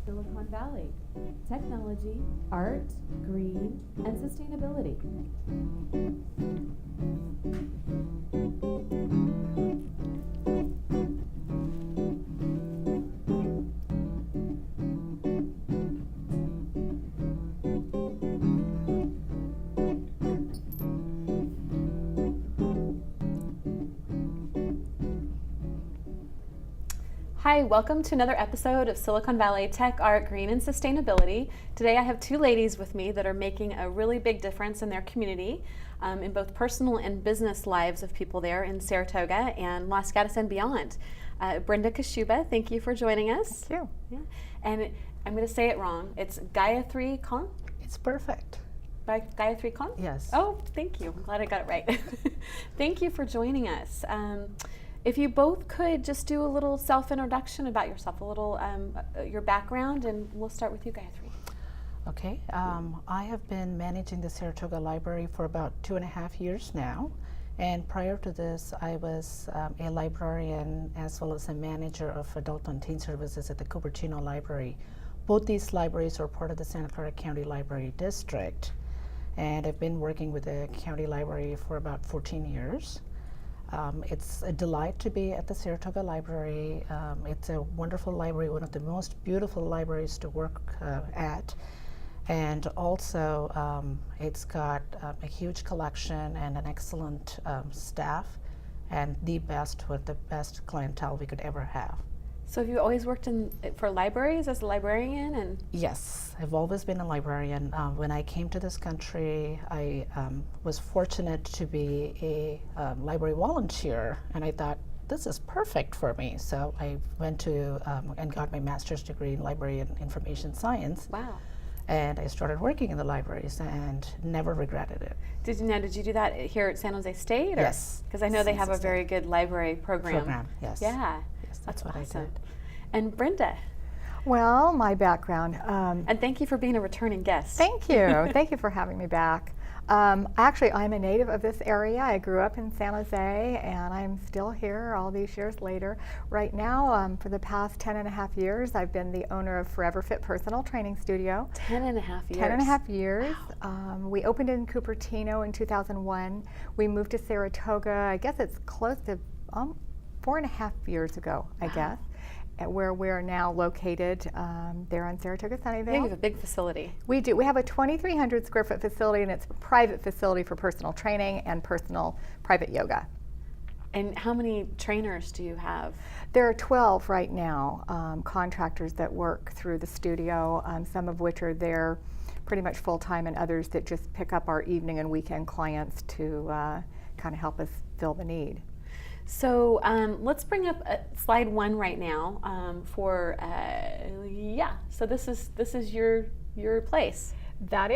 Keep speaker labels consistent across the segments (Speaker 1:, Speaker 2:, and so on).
Speaker 1: Silicon Valley. Technology, art, green, and sustainability.
Speaker 2: Hi, welcome to another episode of Silicon Valley Tech, Art, Green, and Sustainability. Today I have two ladies with me that are making a really big difference in their community, in both personal and business lives of people there in Saratoga and Los Gatos and beyond. Brenda Kashuba, thank you for joining us.
Speaker 3: Thank you.
Speaker 2: Yeah. And I'm going to say it wrong. It's Gayathri Kanth?
Speaker 3: It's perfect.
Speaker 2: By Gayathri Kanth?
Speaker 3: Yes.
Speaker 2: Oh, thank you. I'm glad I got it right. Thank you for joining us. If you both could just do a little self-introduction about yourself, a little your background, and we'll start with you, Gayathri.
Speaker 3: Okay. I have been managing the Saratoga Library for about 2.5 years now. And prior to this, I was a librarian as well as a manager of adult and teen services at the Cupertino Library. Both these libraries are part of the Santa Clara County Library District. And I've been working with the county library for about 14 years. It's a delight to be at the Saratoga Library. It's a wonderful library, one of the most beautiful libraries to work at. And also, it's got a huge collection and an excellent staff, and the best with the best clientele we could ever have.
Speaker 2: So have you always worked for libraries as a librarian? And
Speaker 3: Yes, I've always been a librarian. When I came to this country, I was fortunate to be a library volunteer, and I thought, this is perfect for me. So I went to and got my master's degree in library and information science.
Speaker 2: wow.
Speaker 3: And I started working in the libraries and never regretted it.
Speaker 2: Did you do that here at San Jose State?
Speaker 3: Yes.
Speaker 2: Because I know they
Speaker 3: San
Speaker 2: have a
Speaker 3: Jose
Speaker 2: very good library program.
Speaker 3: Yes.
Speaker 2: Yeah.
Speaker 3: Yes, that's what
Speaker 2: awesome.
Speaker 3: I did.
Speaker 2: And Brenda,
Speaker 4: Well, my background.
Speaker 2: and thank you for being a returning guest.
Speaker 4: Thank you. Thank you for having me back. Actually, I'm a native of this area. I grew up in San Jose, and I'm still here all these years later. Right now, for the past 10.5 years, I've been the owner of Forever Fit Personal Training Studio.
Speaker 2: 10.5 years.
Speaker 4: 10.5 years.
Speaker 2: Wow.
Speaker 4: We opened in Cupertino in 2001. We moved to Saratoga, I guess it's close to 4.5 years ago, I guess, at where we're now located there on Saratoga Sunnyvale.
Speaker 2: Yeah, you have a big facility.
Speaker 4: We do. We have a 2,300 square foot facility, and it's a private facility for personal training and personal private yoga.
Speaker 2: And how many trainers do you have?
Speaker 4: There are 12 right now, contractors that work through the studio, some of which are there pretty much full time, and others that just pick up our evening and weekend clients to kind of help us fill the need.
Speaker 2: So let's bring up slide 1 right now So this is your place.
Speaker 4: That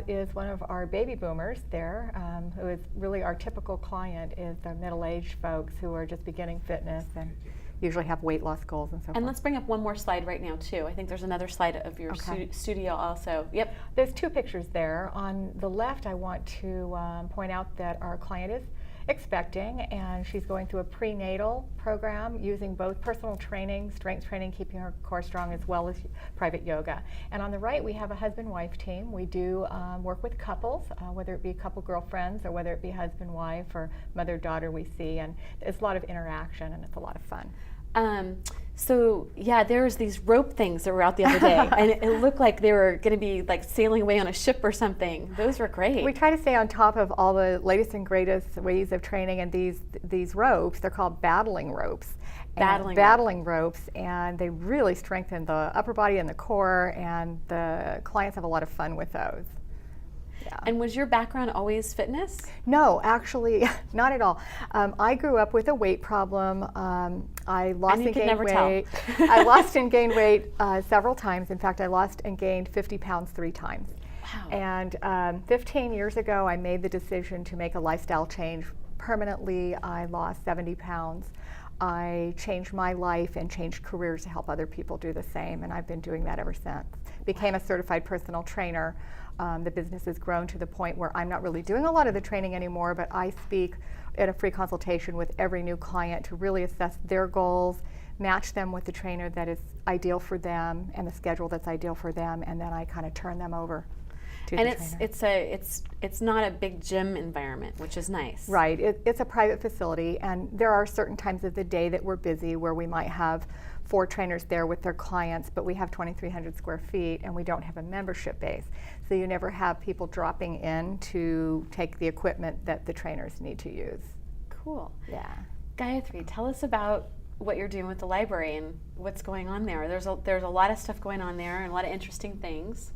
Speaker 4: is one of our baby boomers there, who is really our typical client is the middle-aged folks who are just beginning fitness and usually have weight loss goals and so forth.
Speaker 2: And let's bring up one more slide right now too. I think there's another slide of your studio also. Yep.
Speaker 4: There's 2 pictures there. On the left, I want to point out that our client is expecting, and she's going through a prenatal program using both personal training, strength training, keeping her core strong, as well as private yoga. And on the right, we have a husband-wife team. We do work with couples, whether it be couple girlfriends or whether it be husband-wife or mother-daughter we see, and it's a lot of interaction and it's a lot of fun.
Speaker 2: So yeah, there's these rope things that were out the other day, and it looked like they were going to be like sailing away on a ship or something. Those were great.
Speaker 4: We try to stay on top of all the latest and greatest ways of training, and these ropes, they're called battling ropes. Battling ropes, and they really strengthen the upper body and the core, and the clients have a lot of fun with those. Yeah.
Speaker 2: And was your background always fitness?
Speaker 4: No, actually, not at all. I grew up with a weight problem. I lost and gained weight. I lost and gained weight several times. In fact, I lost and gained 50 pounds 3 times.
Speaker 2: Wow.
Speaker 4: And 15 years ago, I made the decision to make a lifestyle change. Permanently, I lost 70 pounds. I changed my life and changed careers to help other people do the same, and I've been doing that ever since. Became a certified personal trainer. The business has grown to the point where I'm not really doing a lot of the training anymore, but I speak at a free consultation with every new client to really assess their goals, match them with the trainer that is ideal for them and the schedule that's ideal for them, and then I kind of turn them over to
Speaker 2: And
Speaker 4: the trainer.
Speaker 2: it's not a big gym environment, which is nice.
Speaker 4: Right. It's a private facility, and there are certain times of the day that we're busy where we might have 4 trainers there with their clients, but we have 2,300 square feet and we don't have a membership base. So you never have people dropping in to take the equipment that the trainers need to use.
Speaker 2: Cool.
Speaker 4: Yeah.
Speaker 2: Gayathri, tell us about what you're doing with the library and what's going on there. There's a lot of stuff going on there and a lot of interesting things.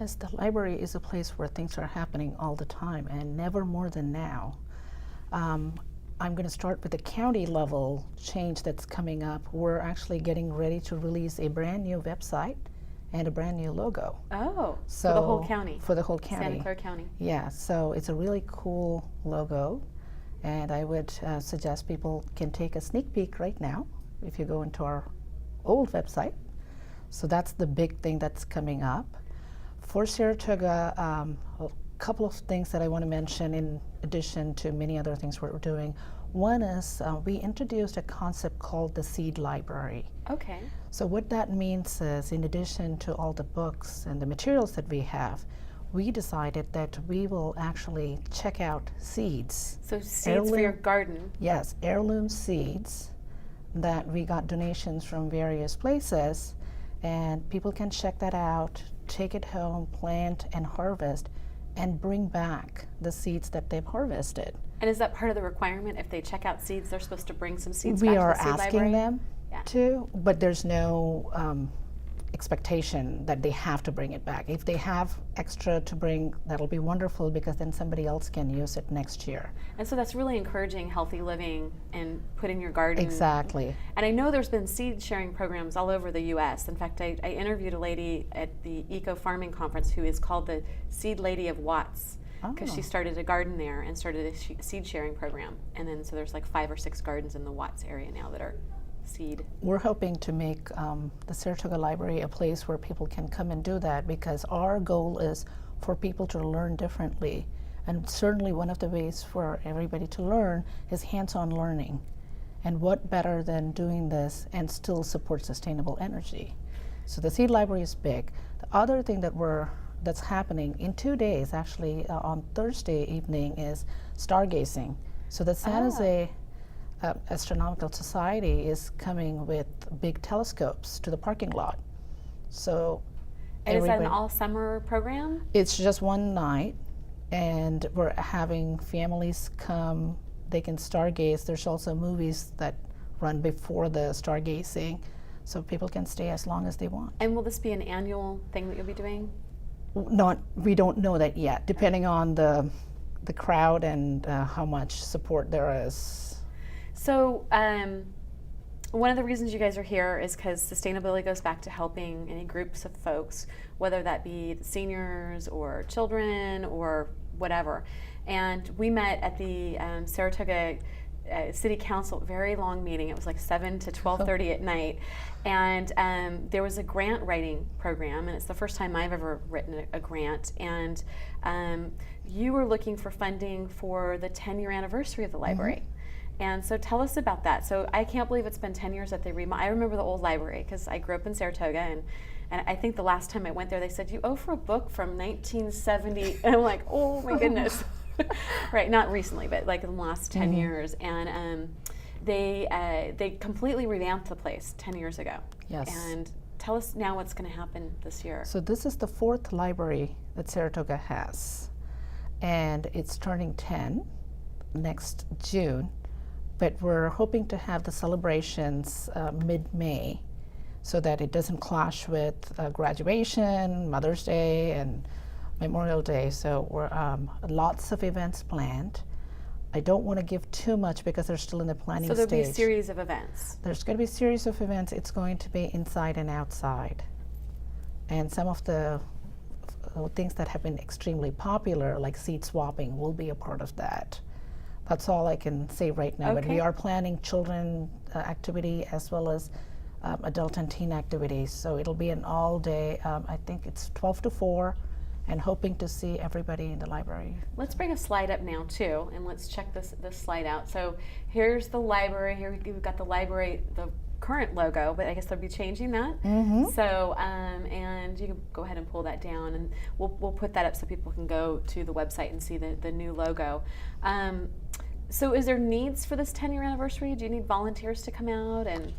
Speaker 3: Yes, the library is a place where things are happening all the time, and never more than now. I'm going to start with the county level change that's coming up. We're actually getting ready to release a brand new website and a brand new logo.
Speaker 2: Oh,
Speaker 3: So
Speaker 2: for the whole county.
Speaker 3: For the whole county.
Speaker 2: Santa Clara County.
Speaker 3: Yeah, so it's a really cool logo, and I would suggest people can take a sneak peek right now if you go into our old website. So that's the big thing that's coming up. For Saratoga, a couple of things that I want to mention in addition to many other things we're doing. One is we introduced a concept called the Seed Library.
Speaker 2: Okay.
Speaker 3: So what that means is, in addition to all the books and the materials that we have, we decided that we will actually check out seeds.
Speaker 2: So seeds for your garden.
Speaker 3: Yes, heirloom seeds that we got donations from various places, and people can check that out, take it home, plant and harvest, and bring back the seeds that they've harvested.
Speaker 2: And is that part of the requirement? If they check out seeds, they're supposed to bring some seeds
Speaker 3: We
Speaker 2: back
Speaker 3: are
Speaker 2: to the seed
Speaker 3: asking
Speaker 2: library?
Speaker 3: them
Speaker 2: Yeah.
Speaker 3: to, but there's no expectation that they have to bring it back. If they have extra to bring, that'll be wonderful, because then somebody else can use it next year.
Speaker 2: And so that's really encouraging healthy living and put in your garden.
Speaker 3: Exactly.
Speaker 2: And I know there's been seed sharing programs all over the U.S. In fact, I interviewed a lady at the Eco Farming Conference who is called the Seed Lady of Watts, because she started a garden there and started a seed sharing program. And then so there's like 5 or 6 gardens in the Watts area now that are seed.
Speaker 3: We're hoping to make the Saratoga Library a place where people can come and do that, because our goal is for people to learn differently. And certainly one of the ways for everybody to learn is hands-on learning. And what better than doing this and still support sustainable energy? So the Seed Library is big. The other thing that's happening in 2 days, actually on Thursday evening, is stargazing. So the San Jose Astronomical Society is coming with big telescopes to the parking lot. So
Speaker 2: And is that an all summer program?
Speaker 3: it's just one night, and we're having families come. They can stargaze. There's also movies that run before the stargazing, so people can stay as long as they want.
Speaker 2: And will this be an annual thing that you'll be doing?
Speaker 3: We don't know that yet, depending on the crowd and how much support there is.
Speaker 2: So one of the reasons you guys are here is because sustainability goes back to helping any groups of folks, whether that be seniors or children or whatever. And we met at the Saratoga City Council, very long meeting. It was like 7 to 12:30 at night. And there was a grant writing program, and it's the first time I've ever written a grant. And you were looking for funding for the 10-year anniversary of the library. And so tell us about that. So I can't believe it's been 10 years that they I remember the old library because I grew up in Saratoga, and I think the last time I went there they said, you owe for a book from 1970, and I'm like, oh my goodness. Right, not recently, but like in the last 10 years. And they completely revamped the place 10 years ago.
Speaker 3: Yes.
Speaker 2: And tell us now what's going to happen this year.
Speaker 3: So this is the 4th library that Saratoga has, and it's turning 10 next June. But we're hoping to have the celebrations mid-May, so that it doesn't clash with graduation, Mother's Day, and Memorial Day. So we're lots of events planned. I don't want to give too much because they're still in the planning stage.
Speaker 2: So there'll be a series of events.
Speaker 3: There's going to be a series of events. It's going to be inside and outside. And some of the things that have been extremely popular, like seed swapping, will be a part of that. That's all I can say right now. But we are planning children activity as well as adult and teen activities. So it'll be an all day, I think it's 12 to 4, and hoping to see everybody in the library.
Speaker 2: Let's bring a slide up now too, and let's check this slide out. So here's the library. Here we've got the library, the current logo, but I guess they'll be changing that.
Speaker 3: Mm-hmm.
Speaker 2: So, and you can go ahead and pull that down, and we'll put that up so people can go to the website and see the new logo. So is there needs for this 10-year anniversary? Do you need volunteers to come out? And